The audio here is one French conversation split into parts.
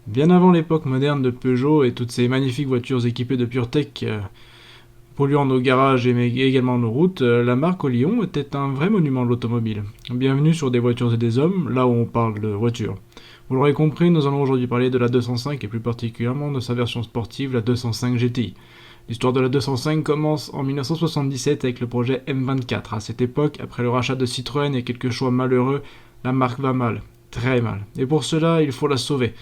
Bien avant l'époque moderne de Peugeot et toutes ces magnifiques voitures équipées de PureTech polluant nos garages et également nos routes, la marque Lyon était un vrai monument de l'automobile. Bienvenue sur Des voitures et des hommes, là où on parle de voitures. Vous l'aurez compris, nous allons aujourd'hui parler de la 205 et plus particulièrement de sa version sportive, la 205 GTI. L'histoire de la 205 commence en 1977 avec le projet M24. À cette époque, après le rachat de Citroën et quelques choix malheureux, la marque va mal, très mal. Et pour cela, il faut la sauver.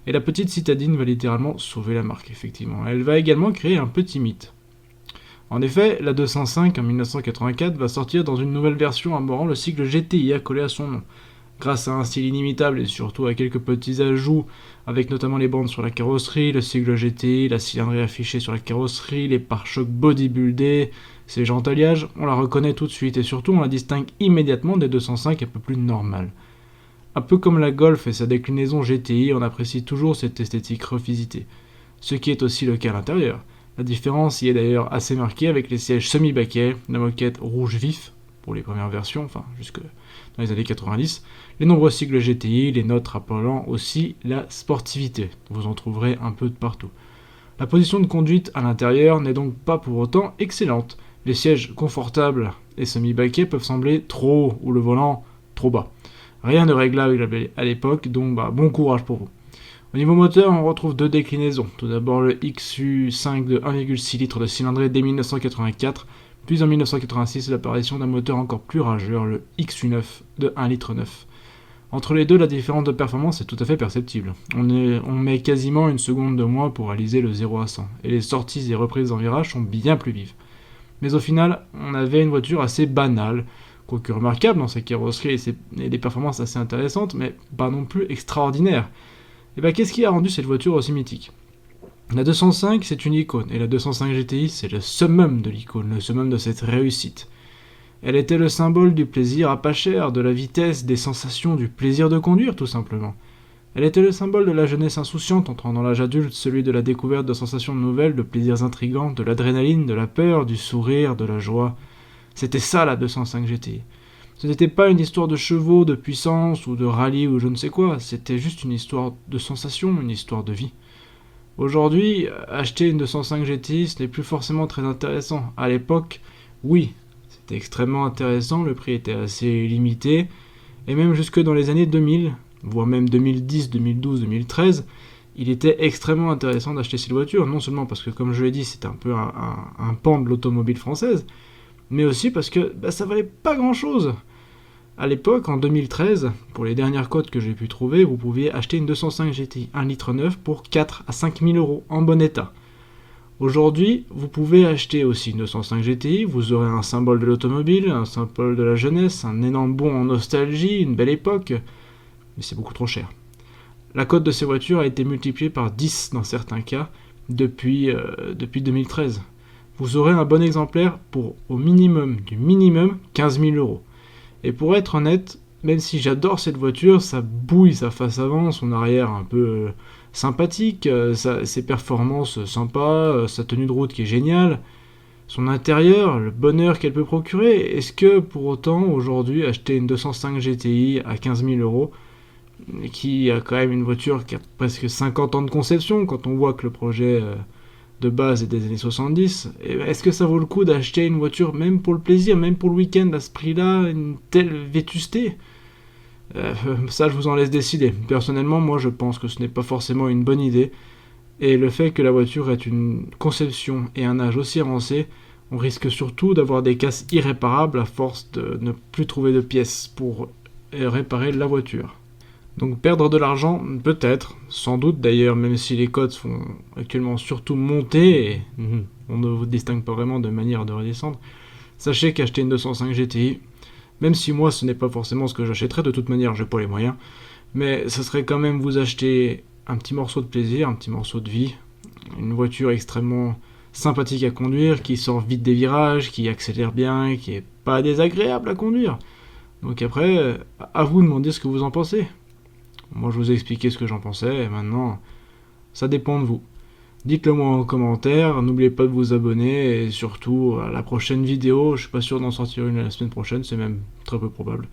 Et la petite citadine va littéralement sauver la marque, effectivement. Elle va également créer un petit mythe. En effet, la 205 en 1984 va sortir dans une nouvelle version arborant le cycle GTI accolé à son nom. Grâce à un style inimitable et surtout à quelques petits ajouts, avec notamment les bandes sur la carrosserie, le sigle GTI, la cylindrée affichée sur la carrosserie, les pare-chocs bodybuildés, ces jantes alliages, on la reconnaît tout de suite et surtout on la distingue immédiatement des 205 un peu plus normales. Un peu comme la Golf et sa déclinaison GTI, on apprécie toujours cette esthétique revisitée. Ce qui est aussi le cas à l'intérieur. La différence y est d'ailleurs assez marquée avec les sièges semi-baquets, la moquette rouge vif pour les premières versions, enfin jusque dans les années 90, les nombreux cycles GTI, les notes rappelant aussi la sportivité. Vous en trouverez un peu de partout. La position de conduite à l'intérieur n'est donc pas pour autant excellente. Les sièges confortables et semi-baquets peuvent sembler trop haut ou le volant trop bas. Rien de réglable à l'époque, donc bon courage pour vous. Au niveau moteur, on retrouve deux déclinaisons. Tout d'abord le XU5 de 1,6 litres de cylindrée dès 1984, puis en 1986 l'apparition d'un moteur encore plus rageur, le XU9 de 1,9 litre. Entre les deux, la différence de performance est tout à fait perceptible. On met quasiment une seconde de moins pour réaliser le 0 à 100, et les sorties et reprises en virage sont bien plus vives. Mais au final, on avait une voiture assez banale, quoique remarquable dans sa carrosserie et des performances assez intéressantes, mais pas non plus extraordinaires. Et qu'est-ce qui a rendu cette voiture aussi mythique ? La 205, c'est une icône, et la 205 GTI, c'est le summum de l'icône, le summum de cette réussite. Elle était le symbole du plaisir à pas cher, de la vitesse, des sensations, du plaisir de conduire, tout simplement. Elle était le symbole de la jeunesse insouciante entrant dans l'âge adulte, celui de la découverte de sensations nouvelles, de plaisirs intrigants, de l'adrénaline, de la peur, du sourire, de la joie. C'était ça la 205 GTI. Ce n'était pas une histoire de chevaux, de puissance ou de rallye ou je ne sais quoi, c'était juste une histoire de sensation, une histoire de vie. Aujourd'hui, acheter une 205 GTI, ce n'est plus forcément très intéressant. À l'époque, oui, c'était extrêmement intéressant, le prix était assez limité, et même jusque dans les années 2000, voire même 2010, 2012, 2013, il était extrêmement intéressant d'acheter cette voiture, non seulement parce que, comme je l'ai dit, c'était un peu un pan de l'automobile française, mais aussi parce que ça valait pas grand-chose. À l'époque, en 2013, pour les dernières cotes que j'ai pu trouver, vous pouviez acheter une 205 GTI 1,9 litre pour 4 à 5 000 euros en bon état. Aujourd'hui, vous pouvez acheter aussi une 205 GTI, vous aurez un symbole de l'automobile, un symbole de la jeunesse, un énorme bond en nostalgie, une belle époque, mais c'est beaucoup trop cher. La cote de ces voitures a été multipliée par 10 dans certains cas depuis 2013. Vous aurez un bon exemplaire pour au minimum du minimum 15 000 euros. Et pour être honnête, même si j'adore cette voiture, ça bouille sa face avant, son arrière un peu sympathique, ses performances sympas, sa tenue de route qui est géniale, son intérieur, le bonheur qu'elle peut procurer. Est-ce que pour autant aujourd'hui acheter une 205 GTI à 15 000 euros, qui a quand même une voiture qui a presque 50 ans de conception, quand on voit que le projet de base est des années 70, est-ce que ça vaut le coup d'acheter une voiture même pour le plaisir, même pour le week-end à ce prix-là, une telle vétusté ? Ça je vous en laisse décider. Personnellement, moi je pense que ce n'est pas forcément une bonne idée, et le fait que la voiture ait une conception et un âge aussi avancé, on risque surtout d'avoir des casses irréparables à force de ne plus trouver de pièces pour réparer la voiture. Donc perdre de l'argent, peut-être, sans doute d'ailleurs, même si les cotes font actuellement surtout monter, et on ne vous distingue pas vraiment de manière de redescendre, sachez qu'acheter une 205 GTI, même si moi ce n'est pas forcément ce que j'achèterais, de toute manière j'ai pas les moyens, mais ce serait quand même vous acheter un petit morceau de plaisir, un petit morceau de vie, une voiture extrêmement sympathique à conduire, qui sort vite des virages, qui accélère bien, qui est pas désagréable à conduire. Donc après, à vous de m'en dire ce que vous en pensez. Moi je vous ai expliqué ce que j'en pensais, et maintenant, ça dépend de vous. Dites-le moi en commentaire, n'oubliez pas de vous abonner, et surtout, à la prochaine vidéo, je suis pas sûr d'en sortir une la semaine prochaine, c'est même très peu probable.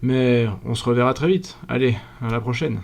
Mais on se reverra très vite. Allez, à la prochaine.